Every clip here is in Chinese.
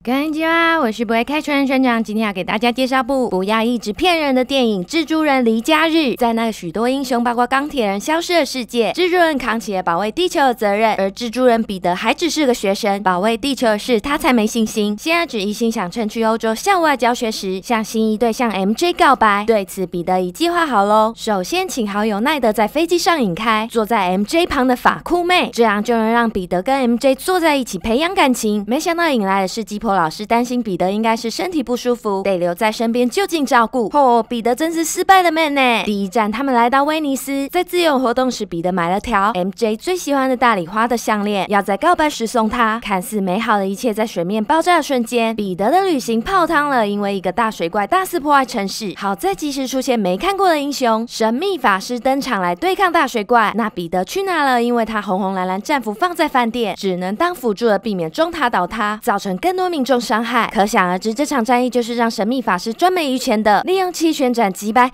こんにちは，我是不会开船的船长。今天要给大家介绍部不要一直骗人的电影《蜘蛛人离家日》。在那个许多英雄包括钢铁人消失的世界，蜘蛛人扛起了保卫地球的责任，而蜘蛛人彼得还只是个学生，保卫地球的事他才没信心。现在只一心想趁去欧洲校外教学时，向心仪对象 MJ 告白。对此，彼得已计划好咯。首先，请好友奈德在飞机上引开坐在 MJ 旁的法库妹，这样就能让彼得跟 MJ 坐在一起培养感情。没想到引来的是鸡婆老师担心彼得应该是身体不舒服，得留在身边就近照顾。彼得真是失败的 man 呢。第一站，他们来到威尼斯，在自由活动时，彼得买了条 MJ 最喜欢的大礼花的项链，要在告白时送她。看似美好的一切，在水面爆炸的瞬间，彼得的旅行泡汤了，因为一个大水怪大肆破坏城市。好在及时出现没看过的英雄神秘法师登场来对抗大水怪。那彼得去哪了？因为他红红蓝蓝战服放在饭店，只能当辅助的避免中塔倒塌，造成更多民众伤害。可想而知，这场战役就是让神秘法师专美于前的，利用气旋斩击败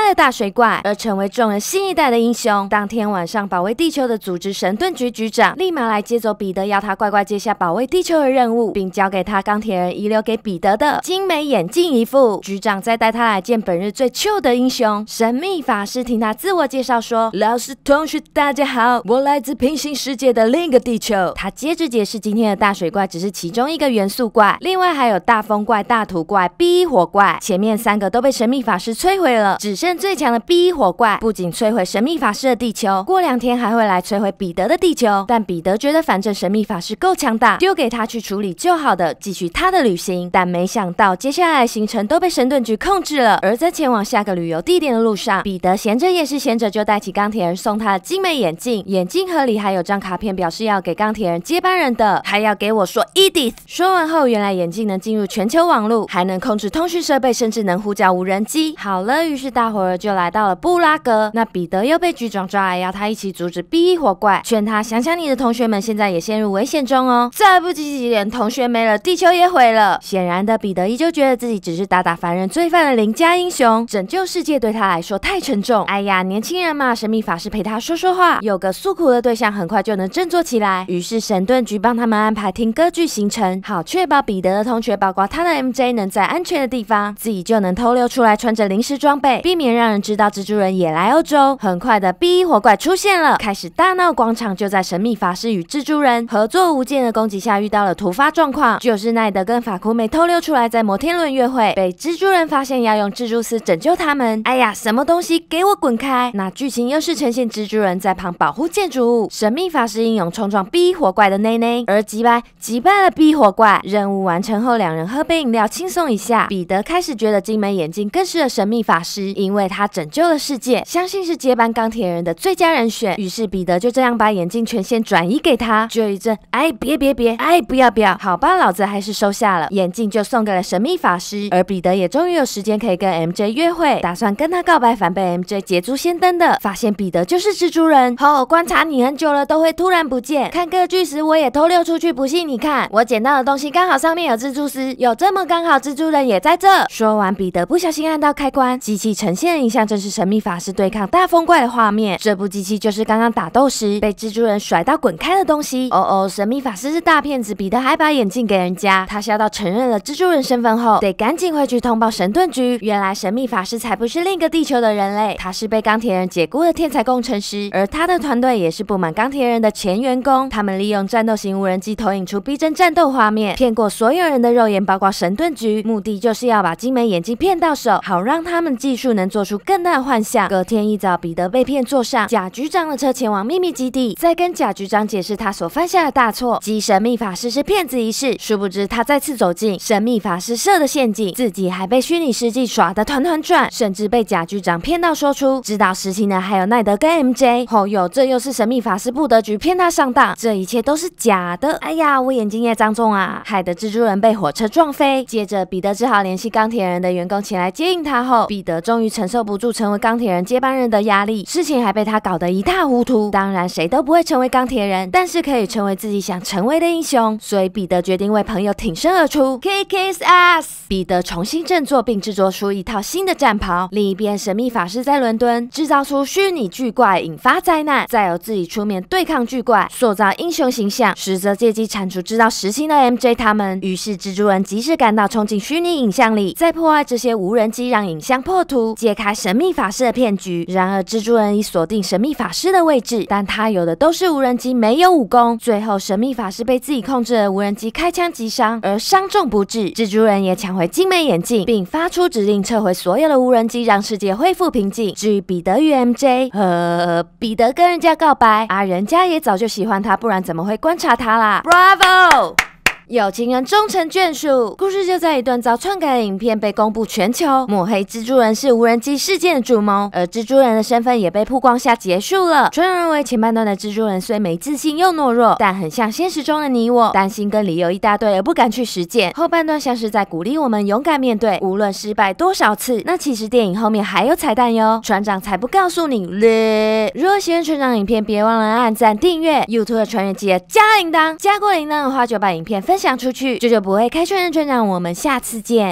了大水怪，而成为众人新一代的英雄。当天晚上，保卫地球的组织神盾局局长立马来接走彼得，要他乖乖接下保卫地球的任务，并交给他钢铁人遗留给彼得的精美眼镜一副。局长再带他来见本日最糗的英雄神秘法师，听他自我介绍说：“老师、同学，大家好，我来自平行世界的另一个地球。”他接着解释，今天的大水怪只是其中一个元素怪，另外还有大风怪、大土怪、B1火怪，前面3个都被神秘法师摧毁了，只剩最强的 B1火怪，不仅摧毁神秘法师的地球，过2天还会来摧毁彼得的地球。但彼得觉得反正神秘法师够强大，丢给他去处理就好的，继续他的旅行。但没想到接下来的行程都被神盾局控制了。而在前往下个旅游地点的路上，彼得闲着也是闲着，就带起钢铁人送他的精美眼镜，眼镜盒里还有张卡片，表示要给钢铁人接班人的，还要给我说 Edith。说完后，原来眼镜能进入全球网络，还能控制通讯设备，甚至能呼叫无人机。好了，于是大伙儿就来到了布拉格。那彼得又被局长抓来，要他一起阻止 B1火怪，劝他想想你的同学们现在也陷入危险中哦，再不积极点，同学没了，地球也毁了。显然的，彼得依旧觉得自己只是打打凡人罪犯的邻家英雄，拯救世界对他来说太沉重。哎呀，年轻人嘛，神秘法师陪他说说话，有个诉苦的对象，很快就能振作起来。于是神盾局帮他们安排听歌剧行程，好确保彼得的同学，包括他的 MJ 能在安全的地方，自己就能偷溜出来，穿着临时装备，避免让人知道蜘蛛人也来欧洲。很快的 B1火怪出现了，开始大闹广场。就在神秘法师与蜘蛛人合作无间的攻击下，遇到了突发状况，就是奈德跟法库美偷溜出来，在摩天轮约会，被蜘蛛人发现，要用蜘蛛丝拯救他们。哎呀，什么东西，给我滚开！那剧情又是呈现蜘蛛人在旁保护建筑物，神秘法师英勇冲撞 B1火怪的内内，而击败了 B1火怪。任务完成后，两人喝杯饮料轻松一下。彼得开始觉得精美眼镜更适合神秘法师，因为他拯救了世界，相信是接班钢铁人的最佳人选。于是彼得就这样把眼镜权限转移给他。就一阵别，不要，好吧，老子还是收下了。眼镜就送给了神秘法师，而彼得也终于有时间可以跟 MJ 约会，打算跟他告白，反被 MJ 捷足先登的发现彼得就是蜘蛛人。观察你很久了，都会突然不见。看歌剧时我也偷溜出去，不信你看，我捡到的东西刚好上面有蜘蛛丝，有这么刚好，蜘蛛人也在这。说完，彼得不小心按到开关，机器呈现的影像正是神秘法师对抗大风怪的画面。这部机器就是刚刚打斗时被蜘蛛人甩到滚开的东西。神秘法师是大骗子，彼得还把眼镜给人家。他笑到承认了蜘蛛人身份后，得赶紧回去通报神盾局。原来神秘法师才不是另一个地球的人类，他是被钢铁人解雇的天才工程师，而他的团队也是不满钢铁人的前员工。他们利用战斗型无人机投影出逼真战斗画面，骗过所有人的肉眼，包括神盾局，目的就是要把精美眼镜骗到手，好让他们技术能做出更大的幻象。隔天一早，彼得被骗坐上贾局长的车前往秘密基地，再跟贾局长解释他所犯下的大错，即神秘法师是骗子一事。殊不知他再次走进神秘法师设的陷阱，自己还被虚拟世纪耍得团团转，甚至被贾局长骗到说出知道实情的还有奈德跟 MJ。这又是神秘法师布的局，骗他上当，这一切都是假的。哎呀，我眼睛也长肿啊，害得蜘蛛人被火车撞飞。接着彼得只好联系钢铁人的员工前来接应他后，彼得终于承受不住成为钢铁人接班人的压力，事情还被他搞得一塌糊涂。当然谁都不会成为钢铁人，但是可以成为自己想成为的英雄，所以彼得决定为朋友挺身而出 ，Kick his ass。彼得重新振作并制作出一套新的战袍。另一边，神秘法师在伦敦制造出虚拟巨怪，引发灾难，再由自己出面对抗巨怪，塑造英雄形象。实则借机铲除知道实情的 MJ 他他们。于是蜘蛛人及时赶到冲进虚拟影像里，再破坏这些无人机，让影像破图，揭开神秘法师的骗局。然而蜘蛛人已锁定神秘法师的位置，但他有的都是无人机，没有武功。最后神秘法师被自己控制的无人机开枪击伤，而伤重不治。蜘蛛人也抢回精美眼镜，并发出指令撤回所有的无人机，让世界恢复平静。至于彼得与 MJ， 彼得跟人家告白啊，人家也早就喜欢他，不然怎么会观察他啦 ？Bravo！有情人终成眷属，故事就在一段遭篡改的影片被公布全球，抹黑蜘蛛人是无人机事件的主谋，而蜘蛛人的身份也被曝光下结束了。专人认为前半段的蜘蛛人虽没自信又懦弱，但很像现实中的你我，担心跟理由一大堆而不敢去实践。后半段像是在鼓励我们勇敢面对，无论失败多少次。那其实电影后面还有彩蛋哟，船长才不告诉你嘞。如果喜欢船长影片，别忘了按赞订阅 YouTube 的船员记得加铃铛，加过铃铛的话就把影片分享出去，这就不会开船的船长。我们下次见。